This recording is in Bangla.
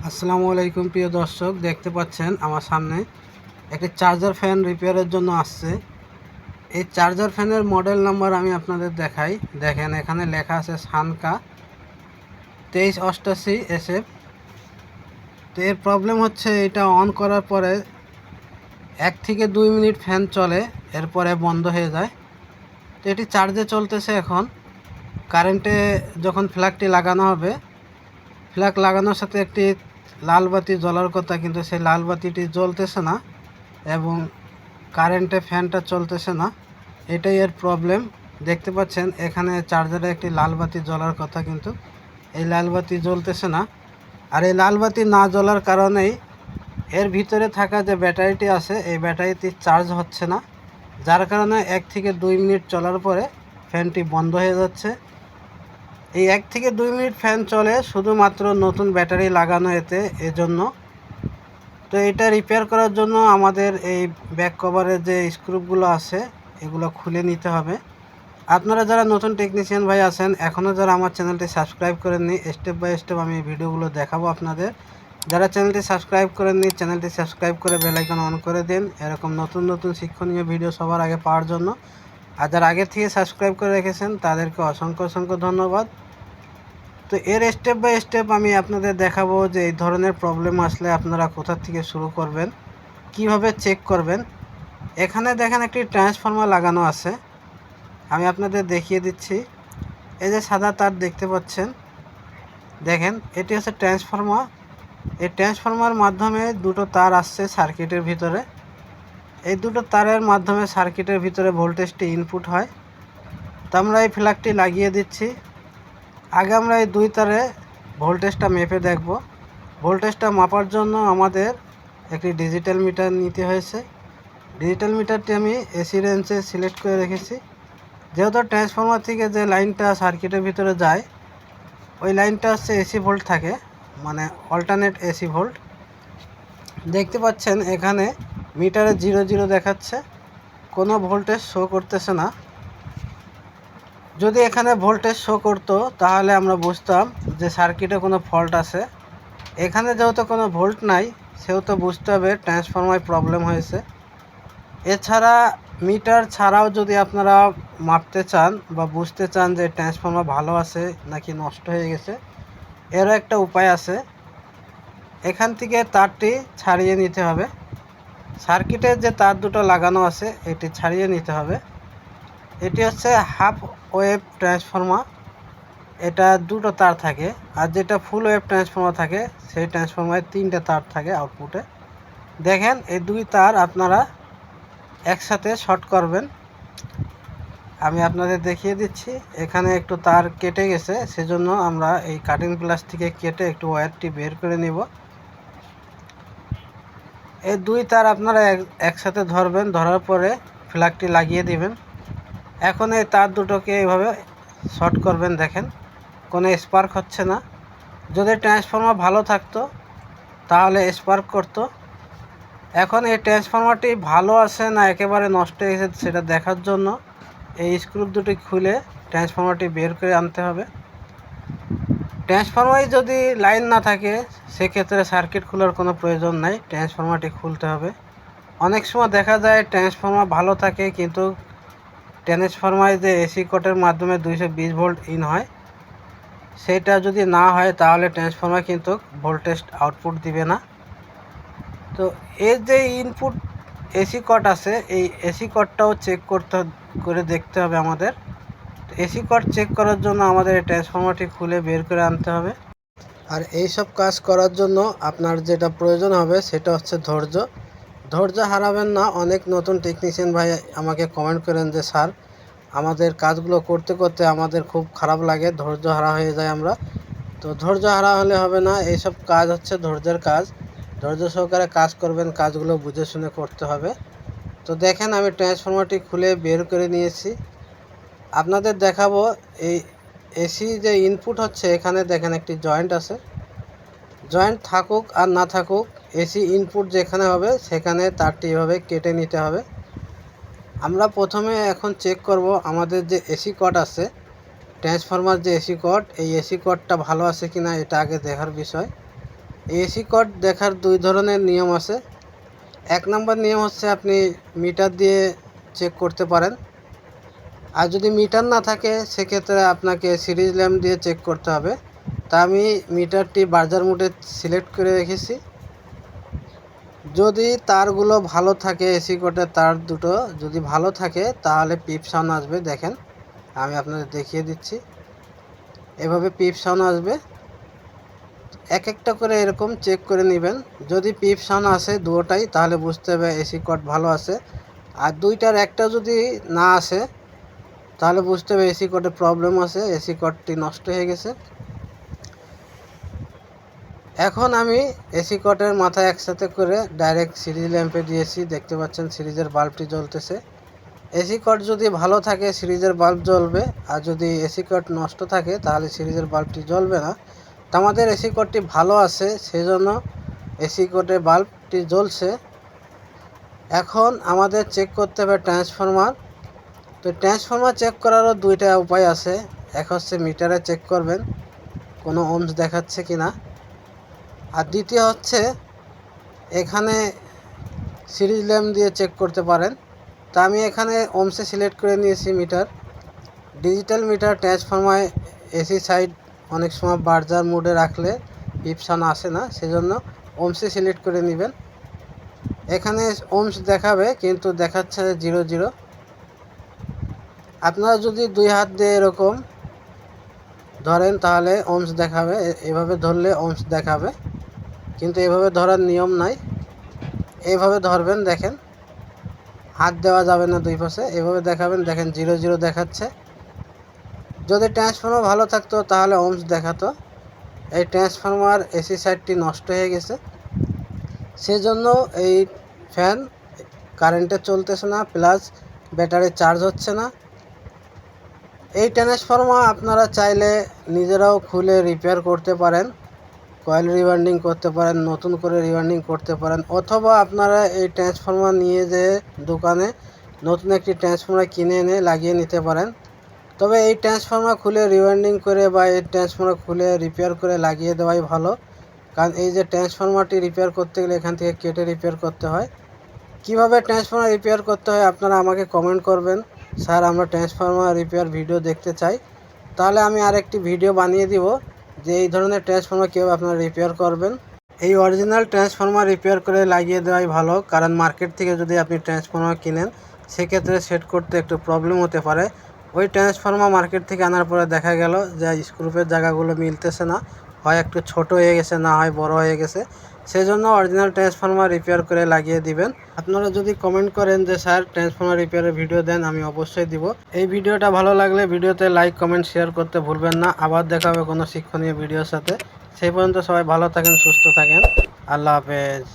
আসসালামু আলাইকুম প্রিয় দর্শক, দেখতে পাচ্ছেন আমার সামনে একটি চার্জার ফ্যান রিপেয়ারের জন্য আসছে। এই চার্জার ফ্যানের মডেল নাম্বার আমি আপনাদের দেখাই। দেখেন এখানে লেখা আছে সানকা 2388 SF। তো এর প্রবলেম হচ্ছে এটা অন করার পরে 1 থেকে 2 মিনিট ফ্যান চলে, এরপরে বন্ধ হয়ে যায়। তো এটি চার্জে চলতেছে। এখন কারেন্টে যখন ফ্ল্যাগটি লাগানো হবে, ফ্ল্যাগ লাগানোর সাথে একটি লাল বাতি জ্বলার কথা, কিন্তু সেই লাল বাতিটি জ্বলতেছে না এবং কারেন্টে ফ্যানটা চলতেছে না। এটাই এর প্রবলেম। দেখতে পাচ্ছেন এখানে চার্জারে একটি লাল বাতি জ্বলার কথা, কিন্তু এই লাল বাতি জ্বলতেছে না। আর এই লাল বাতি না জ্বলার কারণেই এর ভিতরে থাকা যে ব্যাটারিটি আছে, এই ব্যাটারিটি চার্জ হচ্ছে না, যার কারণে 1 থেকে 2 মিনিট চলার পরে ফ্যানটি বন্ধ হয়ে যাচ্ছে। এই 1 থেকে 2 মিনিট ফ্যান চলে শুধুমাত্র নতুন ব্যাটারি লাগানো এতে, এজন্য। তো এটা রিপেয়ার করার জন্য আমাদের এই ব্যাক কভারের যে স্ক্রুপগুলো আছে এগুলো খুলে নিতে হবে। আপনারা যারা নতুন টেকনিশিয়ান ভাই আছেন, এখনও যারা আমার চ্যানেলটি সাবস্ক্রাইব করেননি, স্টেপ বাই স্টেপ আমি ভিডিওগুলো দেখাবো আপনাদের। যারা চ্যানেলটি সাবস্ক্রাইব করেননি, চ্যানেলটি সাবস্ক্রাইব করে বেল আইকন অন করে দিন, এরকম নতুন নতুন শিক্ষণীয় ভিডিও সবার আগে পাওয়ার জন্য। আর যারা আগে থেকে সাবস্ক্রাইব করে রেখেছেন তাদেরকে অসংখ্য অসংখ্য ধন্যবাদ। তো এর স্টেপ বাই স্টেপ আমি আপনাদের দেখাবো যে এই ধরনের প্রবলেম আসলে আপনারা কোথা থেকে শুরু করবেন, কিভাবে চেক করবেন। এখানে দেখেন একটি ট্রান্সফর্মার লাগানো আছে, আমি আপনাদের দেখিয়ে দিচ্ছি। এই যে সাদা তার দেখতে পাচ্ছেন, দেখেন এটি হচ্ছে ট্রান্সফর্মার। এই ট্রান্সফর্মার মাধ্যমে দুটো তার আসছে সার্কিটের ভিতরে। এই দুটো তারের মাধ্যমে সার্কিটের ভিতরে ভোল্টেজটি ইনপুট হয়। তো আমরা এই ফ্ল্যাগটি লাগিয়ে দিচ্ছি। আগে আমরা এই 2 তারে ভোল্টেজটা মেপে দেখব। ভোল্টেজটা মাপার জন্য আমাদের একটি ডিজিটাল মিটার নিতে হয়েছে। ডিজিটাল মিটারটি আমি এসি রেঞ্জে সিলেক্ট করে রেখেছি। যেহেতু ট্রান্সফর্মার থেকে যে লাইনটা সার্কিটের ভিতরে যায়, ওই লাইনটা হচ্ছে এসি ভোল্ট থাকে, মানে অল্টারনেট এসি ভোল্ট। দেখতে পাচ্ছেন এখানে মিটারে 00 দেখাচ্ছে, কোনো ভোল্টেজ শো করতেছে না। যদি এখানে ভোল্টেজ শো করতো তাহলে আমরা বুঝতাম যে সার্কিটে কোনো ফল্ট আছে। এখানে যেহেতু কোনো ভোল্ট নাই, সেহেতু বুঝতে হবে ট্রান্সফর্মার প্রবলেম হয়েছে। এছাড়া মিটার ছাড়াও যদি আপনারা মাপতে চান বা বুঝতে চান যে ট্রান্সফর্মার ভালো আছে নাকি নষ্ট হয়ে গেছে, এরও একটা উপায় আছে। এখান থেকে তারটি ছাড়িয়ে নিতে হবে। সার্কিটের যে তার দুটো লাগানো আছে এটি ছাড়িয়ে নিতে হবে। এটি হচ্ছে হাফ ওয়েভ ট্রান্সফর্মার, এটা দুটো তার থাকে। আর যেটা ফুল ওয়েভ ট্রান্সফর্মার থাকে, সেই ট্রান্সফর্মারে 3টে তার থাকে আউটপুটে। দেখেন এই 2 তার আপনারা একসাথে শর্ট করবেন। আমি আপনাদের দেখিয়ে দিচ্ছি। এখানে একটু তার কেটে গেছে, সেজন্য আমরা এই কাটিং প্লাস থেকে কেটে একটু ওয়্যারটি বের করে নিব। এই 2 তার আপনারা একসাথে ধরবেন, ধরার পরে ফ্ল্যাগটি লাগিয়ে দিবেন। এখন এই তার দুটোকে এইভাবে শর্ট করবেন। দেখেন কোনো স্পার্ক হচ্ছে না। যদি ট্রান্সফর্মার ভালো থাকতো তাহলে স্পার্ক করতো। এখন এই ট্রান্সফর্মারটি ভালো আছে না একেবারে নষ্ট হয়ে গেছে সেটা দেখার জন্য এই স্ক্রু দুটি খুলে ট্রান্সফর্মারটি বের করে আনতে হবে। ট্রান্সফর্মারে যদি লাইন না থাকে সেক্ষেত্রে সার্কিট খোলার কোনো প্রয়োজন নাই, ট্রান্সফর্মারটি খুলতে হবে। অনেক সময় দেখা যায় ট্রান্সফর্মার ভালো থাকে, কিন্তু ট্রান্সফর্মারে যে এসি কোটের মাধ্যমে 220 ভোল্ট ইন হয়, সেটা যদি না হয় তাহলে ট্রান্সফর্মার কিন্তু ভোল্টেজ আউটপুট দিবে না। তো এর যে ইনপুট এসি কট আছে, এই এসি কটটাও চেক করে দেখতে হবে আমাদের। এসি কট চেক করার জন্য আমাদের এই ট্রান্সফর্মারটি খুলে বের করে আনতে হবে। আর এই সব কাজ করার জন্য আপনার যেটা প্রয়োজন হবে সেটা হচ্ছে ধৈর্য। ধৈর্য হারাবেন না। অনেক নতুন টেকনিশিয়ান ভাই আমাকে কমেন্ট করেন যে স্যার, আমাদের কাজগুলো করতে করতে আমাদের খুব খারাপ লাগে, ধৈর্য হারা হয়ে যায় আমরা। তো ধৈর্য হারা হলে হবে না, এইসব কাজ হচ্ছে ধৈর্যের কাজ। ধৈর্য সহকারে কাজ করবেন, কাজগুলো বুঝে শুনে করতে হবে। তো দেখেন আমি ট্রান্সফর্মারটি খুলে বের করে নিয়েছি। আপনাদের দেখাবো এই এসি যে ইনপুট হচ্ছে, এখানে দেখেন একটি জয়েন্ট আছে। জয়েন্ট থাকুক আর না থাকুক, এসি ইনপুট যেখানে হবে সেখানে তারটি এভাবে কেটে নিতে হবে। আমরা প্রথমে এখন চেক করব আমাদের যে এসি কট আছে, ট্রান্সফর্মার যে এসি কট, এই এসি কটটা ভালো আছে কিনা এটা আগে দেখার বিষয়। এসি কট দেখার দুই ধরনের নিয়ম আছে। এক নম্বর নিয়ম হচ্ছে আপনি মিটার দিয়ে চেক করতে পারেন, আর যদি মিটার না থাকে সেক্ষেত্রে আপনাকে সিরিজ ল্যাম্প দিয়ে চেক করতে হবে। তা আমি মিটারটি বার্জার মোডে সিলেক্ট করে রেখেছি। যদি তারগুলো ভালো থাকে, এসি কটের তার দুটো যদি ভালো থাকে তাহলে পিপ সাউন্ড আসবে। দেখেন আমি আপনাদের দেখিয়ে দিচ্ছি, এভাবে পিপ সাউন্ড আসবে। এক একটা করে এরকম চেক করে নেবেন। যদি পিপ সাউন্ড আসে দুটোটাই, তাহলে বুঝতে হবে এসি কট ভালো আছে। আর দুইটার একটা যদি না আসে তাহলে বুঝতে হবে এসি কটে প্রবলেম আছে, এসি কটটি নষ্ট হয়ে গেছে। এখন আমি এসি কটের মাথায় একসাথে করে ডাইরেক্ট সিরিজ ল্যাম্পে দিয়েছি। দেখতে পাচ্ছেন সিরিজের বাল্বটি জ্বলতেছে। এসি কট যদি ভালো থাকে সিরিজের বাল্ব জ্বলবে, আর যদি এসি কট নষ্ট থাকে তাহলে সিরিজের বাল্বটি জ্বলবে না। তো আমাদের এসি কটটি ভালো আছে, সেজন্য এসি কটে বাল্বটি জ্বলছে। এখন আমাদের চেক করতে হবে ট্রান্সফরমার। তো ট্রান্সফরমার চেক করারও দুইটা উপায় আছে। এক হচ্ছে মিটারে চেক করবেন কোনো ওমস দেখাচ্ছে কি না, আর দ্বিতীয় হচ্ছে এখানে সিরিজ ল্যাম্প দিয়ে চেক করতে পারেন। তা আমি এখানে ওমসে সিলেক্ট করে নিয়েছি meter. Digital meter transformer AC side অনেক সময় বার্জার মোডে রাখলে পিপসান আসে না, সেজন্য ওমসে সিলেক্ট করে নেবেন। এখানে ওমস দেখাবে কিন্তু দেখাচ্ছে 0 আপনারা যদি দুই হাত দিয়ে এরকম ধরেন তাহলে ওমস দেখাবে, এভাবে ধরলে ওমস দেখাবে, কিন্তু এভাবে ধরার নিয়ম নাই। এইভাবে ধরবেন, দেখেন হাত দেওয়া যাবে না দুই পাশে, এভাবে দেখাবেন। দেখেন 0 দেখাচ্ছে। যদি ট্রান্সফরমার ভালো থাকতো তাহলে ওমস দেখাতো। এই ট্রান্সফরমার এসি সাইডটি নষ্ট হয়ে গেছে, সেজন্য এই ফ্যান কারেন্টে চলতেছে না, প্লাস ব্যাটারি চার্জ হচ্ছে না। এই ট্রান্সফরমার আপনারা চাইলে নিজেরাও খুলে রিপেয়ার করতে পারেন, কয়েল রিওয়াইন্ডিং করতে পারেন, নতুন করে রিওয়াইন্ডিং করতে পারেন, অথবা আপনারা এই ট্রান্সফরমার নিয়ে যেয়ে দোকানে নতুন একটি ট্রান্সফরমার কিনে এনে লাগিয়ে নিতে পারেন। তবে এই ট্রান্সফরমার খুলে রিওয়াইন্ডিং করে বা এই ট্রান্সফরমার খুলে রিপেয়ার করে লাগিয়ে দেওয়াই ভালো, কারণ এই যে ট্রান্সফরমারটি রিপেয়ার করতে গেলে এখান থেকে কেটে রিপেয়ার করতে হয়। কিভাবে ট্রান্সফরমার রিপেয়ার করতে হয় আপনারা আমাকে কমেন্ট করবেন, স্যার আমরা ট্রান্সফরমার রিপেয়ার ভিডিও দেখতে চাই। তাহলে আমি আরেকটি ভিডিও বানিয়ে দিব যে এই ধরনের ট্রান্সফরমার কীভাবে আপনারা রিপেয়ার করবেন। এই অরিজিনাল ট্রান্সফরমার রিপেয়ার করে লাগিয়ে দেওয়াই ভালো, কারণ মার্কেট থেকে যদি আপনি ট্রান্সফরমার কিনেন সেক্ষেত্রে সেট করতে একটু প্রবলেম হতে পারে। ওই ট্রান্সফরমার মার্কেট থেকে আনার পরে দেখা গেল যে স্ক্রুপের জায়গাগুলো মিলতেছে না, হয় একটু ছোট হয়ে গেছে, না হয় বড় হয়ে গেছে। সেজন্য অরিজিনাল ট্রান্সফরমার রিপেয়ার করে লাগিয়ে দিবেন। আপনারা যদি কমেন্ট করেন যে স্যার ট্রান্সফরমার রিপেয়ারের ভিডিও দেন, আমি অবশ্যই দিব। এই ভিডিওটা ভালো লাগলে ভিডিওতে লাইক কমেন্ট শেয়ার করতে ভুলবেন না। আবার দেখা হবে কোনো শিক্ষণীয় ভিডিওর সাথে। সেই পর্যন্ত সবাই ভালো থাকেন, সুস্থ থাকেন। আল্লাহ হাফেজ।